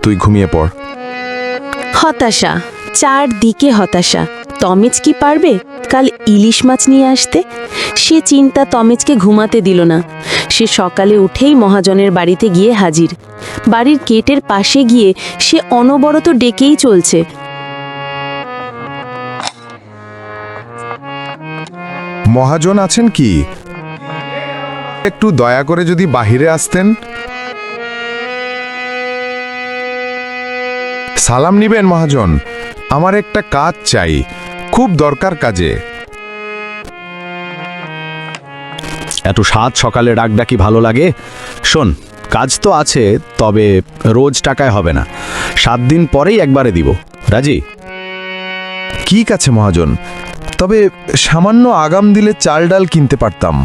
তুই ঘুমিয়ে পড়। হতাশা, চারদিকে হতাশা। তমেজ কি পারবে কাল ইলিশ মাছ নিয়ে আসতে? সে চিন্তা তমেজকে ঘুমাতে দিল না। সে সকালে উঠেই মহাজনের বাড়িতে গিয়ে হাজির। বাড়ির গেটের পাশে গিয়ে সে অনবরত ডেকেই চলছে। মহাজন আছেন কি? একটু দয়া করে যদি বাহিরে আসতেন। সালাম নিবেন মহাজন, আমার একটা কাজ চাই, খুব দরকার কাজে। এত সাত সকালে ডাকডাকি ভালো লাগে? শোন, কাজ তো আছে, তবে রোজ টাকায় হবে না, 7 দিন পরেই একবারে দিব। রাজি? ঠিক আছে মহাজন, তবে সামান্য আগাম দিলে চাল ডাল কিনতে পারতাম।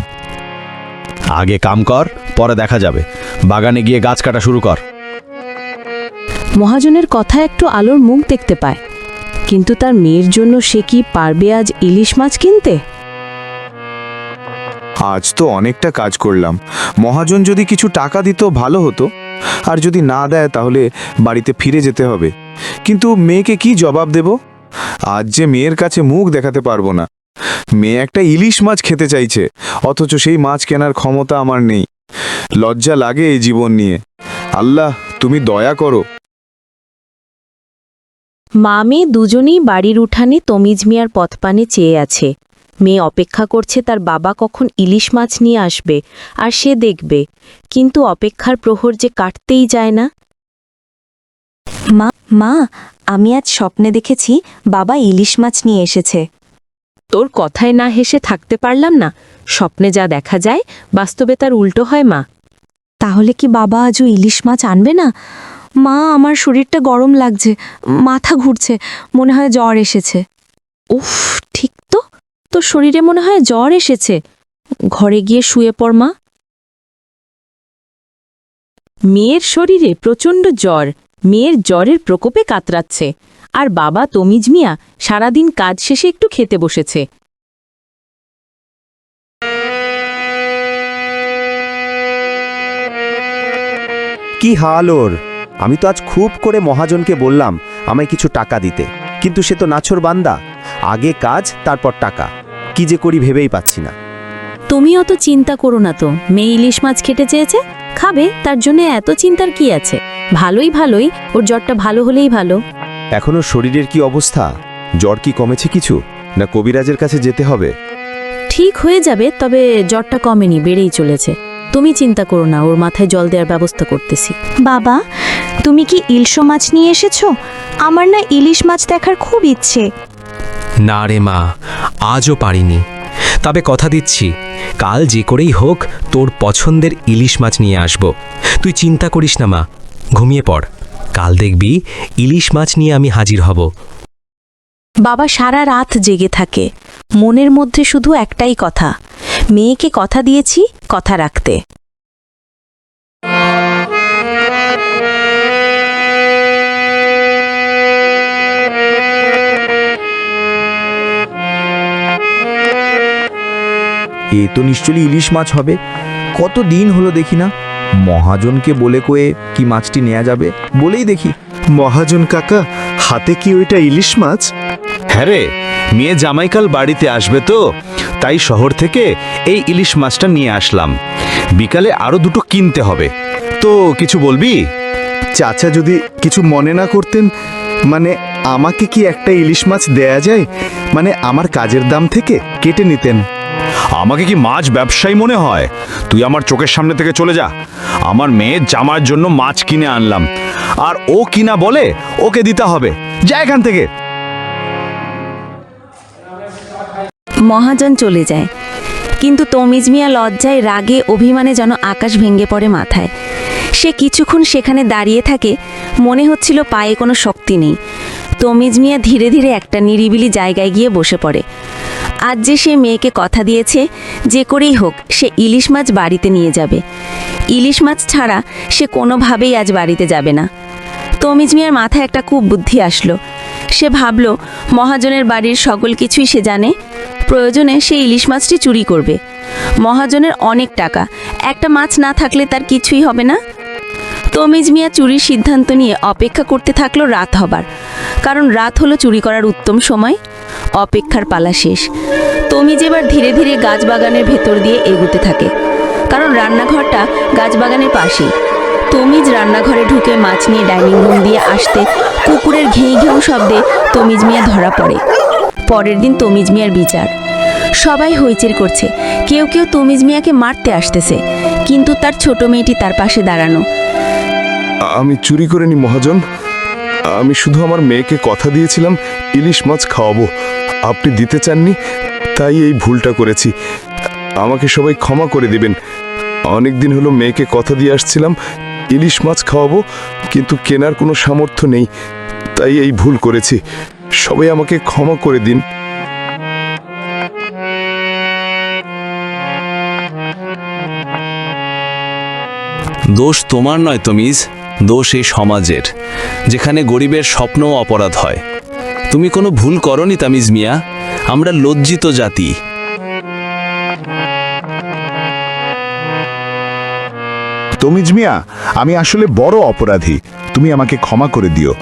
আগে কাম কর, পরে দেখা যাবে। বাগানে গিয়ে গাছ কাটা শুরু কর। মহাজনের কথা একটু আলোর মুখ দেখতে পায়, কিন্তু তার মেয়ের জন্য সে কি পারবে আজ ইলিশ মাছ কিনতে? আজ তো অনেকটা কাজ করলাম, মহাজন যদি কিছু টাকা দিত ভালো হতো, আর যদি না দেয় তাহলে বাড়িতে ফিরে যেতে হবে। কিন্তু মেয়েকে কি জবাব দেব? আজ যে মেয়ের কাছে মুখ দেখাতে পারবো না। মেয়ে একটা ইলিশ মাছ খেতে চাইছে, অথচ সেই মাছ কেনার ক্ষমতা আমার নেই। লজ্জা লাগে এই জীবন নিয়ে। আল্লাহ, তুমি দয়া করো। মা মেয়ে দুজনেই বাড়ির উঠানে তমিজ মিয়ার পথপানে চেয়ে আছে। মেয়ে অপেক্ষা করছে তার বাবা কখন ইলিশ মাছ নিয়ে আসবে আর সে দেখবে, কিন্তু অপেক্ষার প্রহর যে কাটতেই যায় না। মা, আমি আজ স্বপ্নে দেখেছি বাবা ইলিশ মাছ নিয়ে এসেছে। তোর কথায় না হেসে থাকতে পারলাম না। স্বপ্নে যা দেখা যায় বাস্তবে তার উল্টো হয় মা। তাহলে কি বাবা আজও ইলিশ মাছ আনবে না? মা, আমার শরীরটা গরম লাগছে, মাথা ঘুরছে, মনে হয় জ্বর এসেছে। উফ, ঠিক তো, তোর শরীরে মনে হয় জ্বর এসেছে। ঘরে গিয়ে শুয়ে পড় মা। মেয়ের শরীরে প্রচণ্ড জ্বর, মেয়ের জ্বরের প্রকোপে কাতরাচ্ছে, আর বাবা তমিজ মিয়া সারাদিন কাজ শেষে একটু খেতে বসেছে। কি হাল ওর? আমি তো আজ খুব করে মহাজনকে বললাম আমায় কিছু টাকা দিতে, কিন্তু সে তো নাছোড় বান্দা। আগে কাজ, তারপর টাকা। কি যে করি ভেবেই পাচ্ছি না। তুমি অত চিন্তা করো না তো। মেয়ে ইলিশ মাছ খেতে চেয়েছে, খাবে, তার জন্য এত চিন্তার কি আছে? ভালোই, ওর জ্বরটা ভালো হলেই ভালো। এখন ওর শরীরের কি অবস্থা? জ্বর কি কমেছে কিছু, না কবিরাজের কাছে যেতে হবে? ঠিক হয়ে যাবে, তবে জ্বরটা কমেনি, বেড়েই চলেছে। তুমি চিন্তা করো না, ওর মাথায় জল দেওয়ার ব্যবস্থা করতেছি। বাবা, তুমি কি ইলশো মাছ নিয়ে এসেছো? আমার না ইলিশ মাছ দেখার খুব ইচ্ছে। না রে মা, আজও পারিনি। তবে কথা দিচ্ছি, কাল যে করেই হোক তোর পছন্দের ইলিশ মাছ নিয়ে আসব। তুই চিন্তা করিস না মা, ঘুমিয়ে পড়। কাল দেখবি ইলিশ মাছ নিয়ে আমি হাজির হব। বাবা সারা রাত জেগে থাকে, মনের মধ্যে শুধু একটাই কথা, মেয়েকে কথা দিয়েছি কথা রাখতে। এ তো নিশ্চয়ই ইলিশ মাছ হবে। কত দিন হলো দেখি না। মহাজনকে বলে কয়ে কি মাছটি নেওয়া যাবে বলেই দেখি। মহাজন কাকা, হাতে কি ওইটা ইলিশ মাছ? হ্যাঁ রে, মেয়ে জামাইকাল বাড়িতে আসবে তো, তাই শহর থেকে এই ইলিশ মাছটা নিয়ে আসলাম। বিকালে আরো দুটো কিনতে হবে। তো কিছু বলবি? চাচা যদি কিছু মনে না করতেন, মানে আমাকে কি একটা ইলিশ মাছ দেয়া যায়? মানে আমার কাজের দাম থেকে কেটে নিতেন। আমাকে কি মাছ ব্যবসায়ী মনে হয়? তুই আমার চোখের সামনে থেকে চলে যা। আমার মেয়ের জামার জন্য মাছ কিনে আনলাম, আর ও কিনা বলে ওকে দিতে হবে। যা এখান থেকে। মহাজন চলে যায়, কিন্তু তমিজ মিয়া লজ্জায় রাগে অভিমানে যেন আকাশ ভেঙে পড়ে মাথায়। সে কিছুক্ষণ সেখানে দাঁড়িয়ে থাকে, মনে হচ্ছিল পায়ে কোনো শক্তি নেই। তমিজ মিয়া ধীরে ধীরে একটা নিরিবিলি জায়গায় গিয়ে বসে পড়ে। আজ যে সে মেয়েকে কথা দিয়েছে, যে করেই হোক সে ইলিশ মাছ বাড়িতে নিয়ে যাবে। ইলিশ মাছ ছাড়া সে কোনোভাবেই আজ বাড়িতে যাবে না। তমিজ মিয়ার মাথায় একটা খুব বুদ্ধি আসলো। সে ভাবল, মহাজনের বাড়ির সকল কিছুই সে জানে, প্রয়োজনে সে ইলিশ মাছটি চুরি করবে। মহাজনের অনেক টাকা, একটা মাছ না থাকলে তার কিছুই হবে না। তমিজ মিয়া চুরির সিদ্ধান্ত নিয়ে অপেক্ষা করতে থাকলো রাত হবার, কারণ রাত হলো চুরি করার উত্তম সময়। অপেক্ষার পালা শেষ। তমিজ এবার ধীরে ধীরে গাছবাগানের ভেতর দিয়ে এগুতে থাকে, কারণ রান্নাঘরটা গাছবাগানের পাশেই। তমিজ রান্নাঘরে ঢুকে মাছ নিয়ে ডাইনিং রুম দিয়ে আসতে কুকুরের ঘেউ ঘেউ শব্দে তমিজ মিয়া ধরা পড়ে। পরের দিন তমিজ মিয়ার বিচার। সবাই হইচের করছে, কেউ কেউ তমিজ মিয়াকে মারতে আসতেছে, কিন্তু তার ছোট মেয়েটি তার পাশে দাঁড়ানো। আমি চুরি করিনি মহাজন, আমি শুধু আমার মেয়েকে কথা দিয়েছিলাম ইলিশ মাছ খাওয়াবো, আপনি দিতে চাননি, তাই এই ভুলটা করেছি। আমাকে সবাই ক্ষমা করে দিবেন। অনেক দিন হলো মেয়েকে কথা দিয়ে আসছিলাম ইলিশ মাছ খাওয়াবো, কিন্তু কেনার কোনো সামর্থ্য নেই, তাই এই ভুল করেছি। সবাই আমাকে ক্ষমা করে দিন। দোষ তোমার নয় তমিজ, দোষ এই সমাজের, যেখানে গরিবের স্বপ্নও অপরাধ হয়। তুমি কোনো ভুল করনি তামিজ মিয়া, আমরা লজ্জিত জাতি। তমিজ মিয়া, আমি আসলে বড় অপরাধী, তুমি আমাকে ক্ষমা করে দিও।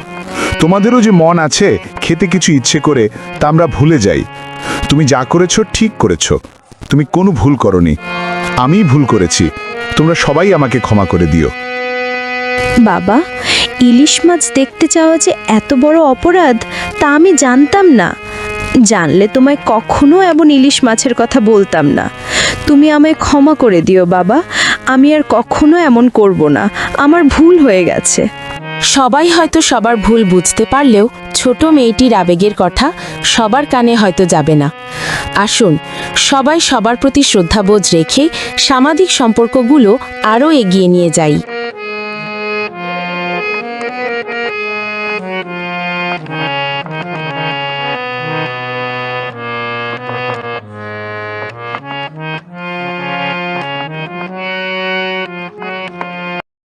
তোমাদেরও যে মন আছে খেতে কিছু ইচ্ছে করে, তা আমরা ভুলে যাই। তুমি যা করেছো ঠিক করেছো, তুমি কোনো ভুল করনি, আমিই ভুল করেছি। তোমরা সবাই আমাকে ক্ষমা করে দিও। বাবা, ইলিশ মাছ দেখতে চাওয়া যে এত বড় অপরাধ তা আমি জানতাম না। জানলে তোমায় কখনো এমন ইলিশ মাছের কথা বলতাম না। তুমি আমায় ক্ষমা করে দিও বাবা, আমি আর কখনো এমন করব না, আমার ভুল হয়ে গেছে। সবাই হয়তো সবার ভুল বুঝতে পারলেও ছোট মেয়েটির আবেগের কথা সবার কানে হয়তো যাবে না। আসুন সবাই সবার প্রতি শ্রদ্ধাবোধ রেখে সামাজিক সম্পর্কগুলো আরও এগিয়ে নিয়ে যাই।